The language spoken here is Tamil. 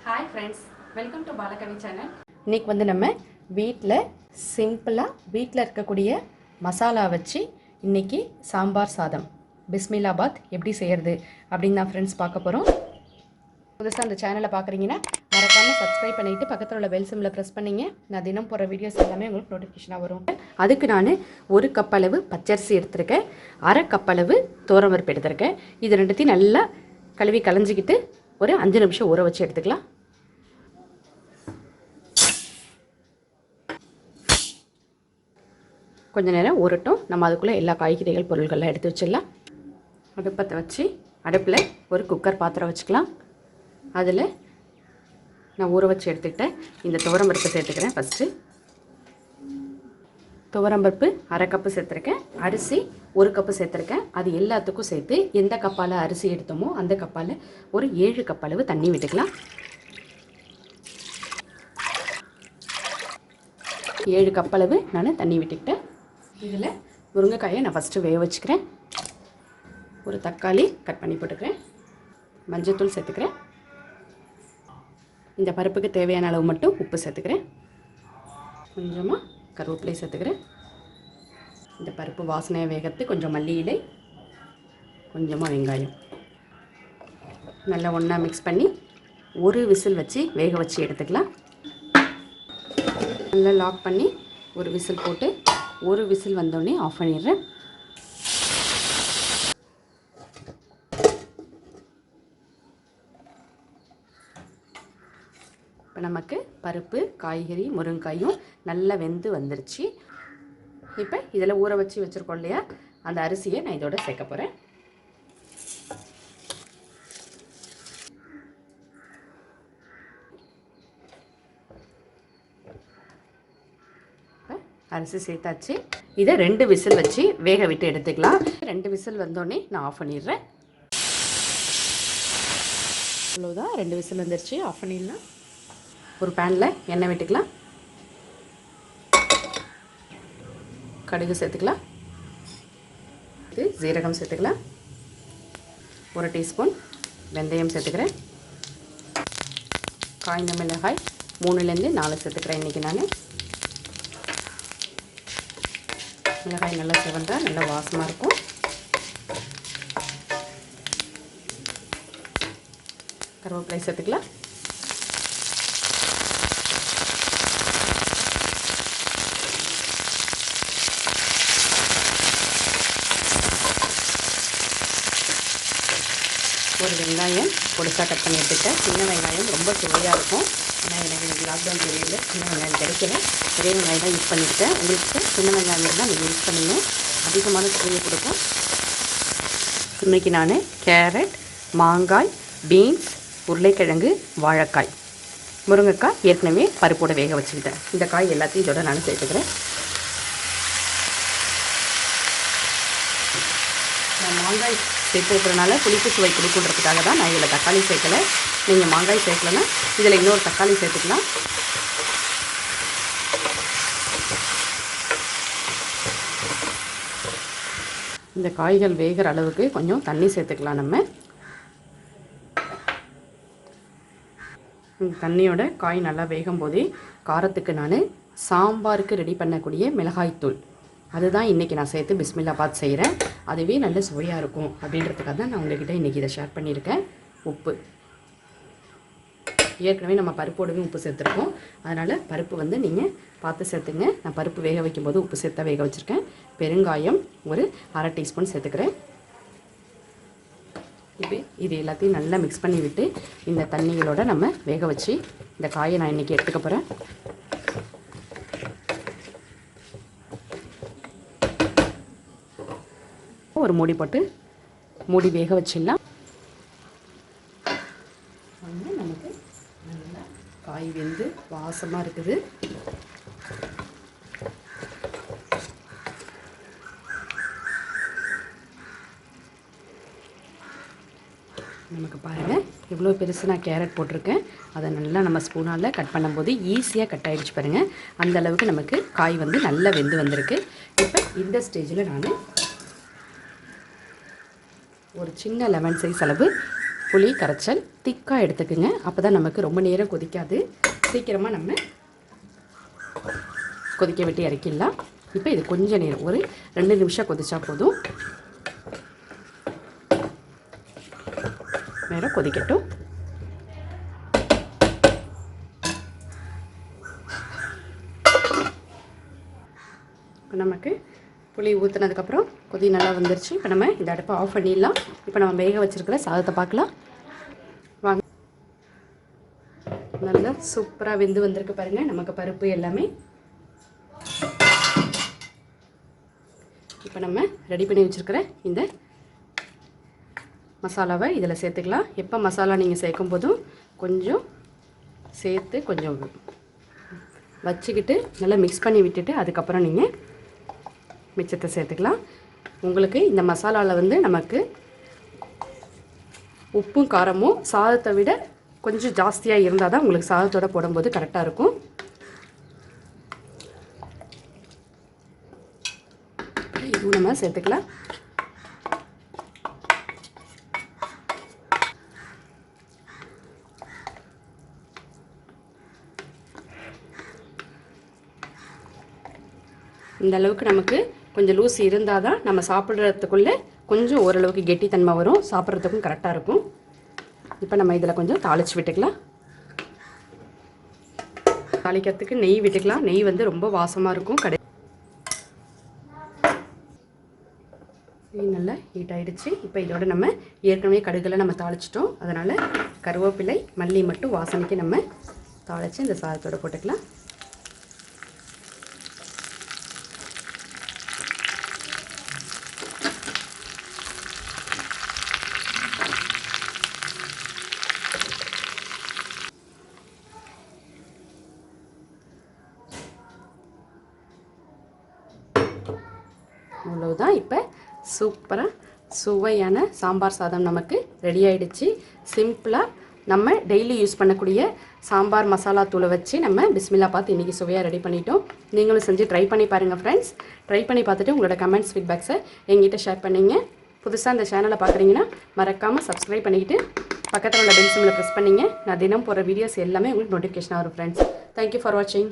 Hi friends, welcome to balakavi channel. இன்னைக்கு வந்து நம்ம வீட்ல சிம்பிளா வீட்ல இருக்கக்கூடிய மசாலா வச்சு இன்னைக்கு சாம்பார் சாதம் பிஸ்மில்லாபாத் எப்படி செய்யறது அப்படினு தான் फ्रेंड्स பார்க்க போறோம். புதுசா அந்த சேனலை பார்க்கறீங்கன்னா மறக்காம Subscribe பண்ணிட்டு பக்கத்துல உள்ள பெல் சிம்பலை பிரஸ் பண்ணீங்க. நான் தினம் போற வீடியோஸ் எல்லாமே உங்களுக்கு நோட்டிஃபிகேஷனா வரும். அதுக்கு நான் 1 கப் அளவு பச்சரிசி எடுத்துர்க்கேன். 1/2 கப் அளவு துவரம்பருப்பு எடுத்துர்க்கேன். இது ரெண்டுத்தையும் நல்லா கழுவி கலஞ்சிக்கிட்டு ஒரு 5 நிமிஷம் ஊற வச்சு எடுத்துக்கலாம். கொஞ்ச நேரம் ஊறட்டும். நம்ம அதுக்குள்ள எல்லா காய்கறிகள் பொருட்களெல்லாம் எடுத்து வச்சிடலாம். அடுப்பத்தை வச்சு அடுப்பில் ஒரு குக்கர் பாத்திரம் வச்சுக்கலாம். அதில் நான் ஊற வச்சு எடுத்துக்கிட்டேன் இந்த துவரம்பருப்பு சேர்த்துக்கிறேன். ஃபஸ்ட்டு துவரம்பருப்பு 1/2 கப்பு சேர்த்துருக்கேன். அரிசி 1 கப்பு சேர்த்துருக்கேன். அது எல்லாத்துக்கும் சேர்த்து எந்த கப்பால் அரிசி எடுத்தோமோ அந்த கப்பால் ஒரு 7 கப் அளவு தண்ணி விட்டுக்கலாம். 7 கப் அளவு நான் தண்ணி விட்டுக்கிட்டேன். இதில் முருங்கைக்காயை நான் ஃபஸ்ட்டு வேக வச்சுக்கிறேன். ஒரு தக்காளி கட் பண்ணி போட்டுக்கிறேன். மஞ்சள்தூள் சேர்த்துக்கிறேன். இந்த பருப்புக்கு தேவையான அளவு மட்டும் உப்பு சேர்த்துக்கிறேன். கொஞ்சமாக கருவேப்பிலை சேர்த்துக்கிறேன். இந்த பருப்பு வாசனையை வேகத்து கொஞ்சம் மல்லி இலை, கொஞ்சமாக வெங்காயம் நல்லா ஒன்றா மிக்ஸ் பண்ணி ஒரு விசில் வச்சு வேக வச்சு எடுத்துக்கலாம். நல்லா லாக் பண்ணி ஒரு விசில் போட்டு ஒரு விசில் வந்தோடனே ஆஃப் பண்ணிடுறேன். இப்போ நமக்கு பருப்பு, காய்கறி, முருங்கைக்காயும் நல்லா வெந்து வந்துருச்சு. இப்போ இதில் ஊற வச்சு வச்சுருக்கோம் இல்லையா, அந்த அரிசியை நான் இதோட சேர்க்க போகிறேன். அரிசி சேர்த்தாச்சு. இதை 2 விசில் வச்சு வேக விட்டு எடுத்துக்கலாம். 2 விசில் வந்தோடனே நான் ஆஃப் பண்ணிடுறேன். அவ்வளோதான், 2 விசில் வந்துருச்சு. ஆஃப் பண்ணிடலாம். ஒரு பேனில் எண்ணெய் விட்டுக்கலாம். கடுகு சேர்த்துக்கலாம். இது ஜீரகம் சேர்த்துக்கலாம். 1 டீஸ்பூன் வெந்தயம் சேர்த்துக்கிறேன். காய்ந்த மிளகாய் 3லேருந்து 4 சேர்த்துக்கிறேன். இன்றைக்கி நான் மிளகாய் நல்லா சிவந்தா நல்லா வாசமாக இருக்கும். கருவேப்பிலை சேர்த்துக்கலாம். ஒரு வெங்காயம் பொடிசாக கட் பண்ணி எடுத்துக்கிட்டேன். சின்ன வெங்காயம் ரொம்ப சுவையாக இருக்கும். ஆனால் எனக்கு லாக்டவுன் பீரியடில் சின்ன வெங்காயம் கிடைக்கல. பெரிய வெங்காயம் தான் யூஸ் பண்ணியிருக்கேன். உங்களுக்கு சின்ன வெங்காயம் இருந்தால் நீங்கள் யூஸ் பண்ணுங்க, அதிகமான சுவையை கொடுக்கும். இன்றைக்கி நான் கேரட், மாங்காய், பீன்ஸ், உருளைக்கிழங்கு, வாழைக்காய், முருங்கைக்காய் ஏற்கனவே பருப்போடு வேக வச்சுக்கிட்டேன். இந்த காய் எல்லாத்தையும் இதோட நான் சேர்த்துக்கிறேன். நான் மாங்காய் சேர்த்துக்கிறதுனால புளிப்பு சுவை கொடுக்குன்றதுக்காக தான் நான் இதில் தக்காளி சேர்க்கலை. நீங்கள் மாங்காய் சேர்க்கலைன்னா இதில் இன்னொரு தக்காளி சேர்த்துக்கலாம். இந்த காய்கள் வேகிற அளவுக்கு கொஞ்சம் தண்ணி சேர்த்துக்கலாம். நம்ம தண்ணியோட காய் நல்லா வேகும் போதே காரத்துக்கு நான் சாம்பாருக்கு ரெடி பண்ணக்கூடிய மிளகாய்த்தூள் அதுதான் இன்றைக்கி நான் சேர்த்து பிஸ்மில்லாபாத் செய்கிறேன். அதுவே நல்ல சுவையாக இருக்கும் அப்படின்றதுக்காக தான் நான் உங்கள்கிட்ட இன்றைக்கி இதை ஷேர் பண்ணியிருக்கேன். உப்பு ஏற்கனவே நம்ம பருப்போடவே உப்பு சேர்த்துருக்கோம். அதனால் பருப்பு வந்து நீங்கள் பார்த்து சேர்த்துங்க. நான் பருப்பு வேக வைக்கும்போது உப்பு சேர்த்தா வேக வச்சுருக்கேன். பெருங்காயம் ஒரு 1/2 டீஸ்பூன் சேர்த்துக்கிறேன். இப்போ இது எல்லாத்தையும் நல்லா மிக்ஸ் பண்ணி விட்டு இந்த தண்ணிகளோட நம்ம வேக வச்சு இந்த காயை நான் இன்றைக்கி எடுத்துக்க போகிறேன். ஒரு மூடி போட்டு மூடி வேக வச்சிடலாம். நமக்கு நல்லா காய் வெந்து வாசமாக இருக்குது. நமக்கு பாருங்கள் எவ்வளோ பெருசு நான் கேரட் போட்டிருக்கேன். அதை நல்லா நம்ம ஸ்பூனால் கட் பண்ணும்போது ஈஸியாக கட் ஆகிடுச்சு பாருங்கள். அந்த அளவுக்கு நமக்கு காய் வந்து நல்லா வெந்து வந்திருக்கு. இப்போ இந்த ஸ்டேஜில் நான் ஒரு சின்ன லெமன் சைஸ் அளவு புளி கரைச்சல் திக்காக எடுத்துக்குங்க. அப்போ தான் நமக்கு ரொம்ப நேரம் கொதிக்காது, சீக்கிரமாக நம்ம கொதிக்க விட்டு இறக்கிடலாம். இப்போ இது கொஞ்சம் நேரம் ஒரு 2 நிமிஷம் கொதிச்சா போதும். நேரம் கொதிக்கட்டும். இப்போ நமக்கு புளி ஊற்றுனதுக்கப்புறம் கொதி நல்லா வந்துருச்சு. இப்போ நம்ம இந்த அடுப்பை ஆஃப் பண்ணிடலாம். இப்போ நம்ம வேக வச்சுருக்கிற சாதத்தை பார்க்கலாம் வாங்க. நல்லா சூப்பராக வெந்து வந்திருக்கு பாருங்கள் நமக்கு பருப்பு எல்லாமே. இப்போ நம்ம ரெடி பண்ணி வச்சுருக்கிற இந்த மசாலாவை இதில் சேர்த்துக்கலாம். எப்போ மசாலா நீங்கள் சேர்க்கும் போதும் கொஞ்சம் சேர்த்து கொஞ்சம் வச்சுக்கிட்டு நல்லா மிக்ஸ் பண்ணி விட்டுட்டு அதுக்கப்புறம் நீங்கள் மிச்சத்தை சேர்த்துக்கலாம். உங்களுக்கு இந்த மசாலாவில் வந்து நமக்கு உப்பும் காரமும் சாதத்தை விட கொஞ்சம் ஜாஸ்தியாக இருந்தால் தான் உங்களுக்கு சாதத்தோடு போடும்போது கரெக்டாக இருக்கும். இதுவும் நம்ம சேர்த்துக்கலாம். இந்த அளவுக்கு நமக்கு கொஞ்சம் லூஸ் இருந்தால் தான் நம்ம சாப்பிட்றதுக்குள்ளே கொஞ்சம் ஓரளவுக்கு கெட்டித்தன்மை வரும், சாப்பிட்றதுக்கும் கரெக்டாக இருக்கும். இப்போ நம்ம இதில் கொஞ்சம் தாளித்து விட்டுக்கலாம். தாளிக்கிறதுக்கு நெய் விட்டுக்கலாம். நெய் வந்து ரொம்ப வாசமாக இருக்கும். நெய் நல்லா ஹீட் ஆகிடுச்சு. இப்போ இதோட நம்ம ஏற்கனவே கடுகில் நம்ம தாளிச்சிட்டோம். அதனால் கருவேப்பிலை மல்லி மட்டும் வாசனைக்கு நம்ம தாளித்து இந்த சாதத்தோடு போட்டுக்கலாம். அவ்வளவுதான். இப்போ சூப்பராக சுவையான சாம்பார் சாதம் நமக்கு ரெடி ஆகிடுச்சு. சிம்பிளாக நம்ம டெய்லி யூஸ் பண்ணக்கூடிய சாம்பார் மசாலா தூளை வச்சு நம்ம பிஸ்மில்லா பாத் இன்றைக்கி சுவையாக ரெடி பண்ணிட்டோம். நீங்களும் செஞ்சு ட்ரை பண்ணி பாருங்கள் ஃப்ரெண்ட்ஸ். ட்ரை பண்ணி பார்த்துட்டு உங்களோட கமெண்ட்ஸ் ஃபீட்பேக்ஸை எங்கிட்ட ஷேர் பண்ணிங்க. புதுசாக இந்த சேனலை பார்க்குறீங்கன்னா மறக்காமல் சப்ஸ்கிரைப் பண்ணிக்கிட்டு பக்கத்தில் உள்ள பெல் சிம்மில் ப்ரெஸ் பண்ணிங்க. நான் தினம் போகிற வீடியோஸ் எல்லாமே உங்களுக்கு நோட்டிஃபிகேஷனாக வரும் ஃப்ரெண்ட்ஸ். தேங்க்யூ ஃபார் வாட்சிங்.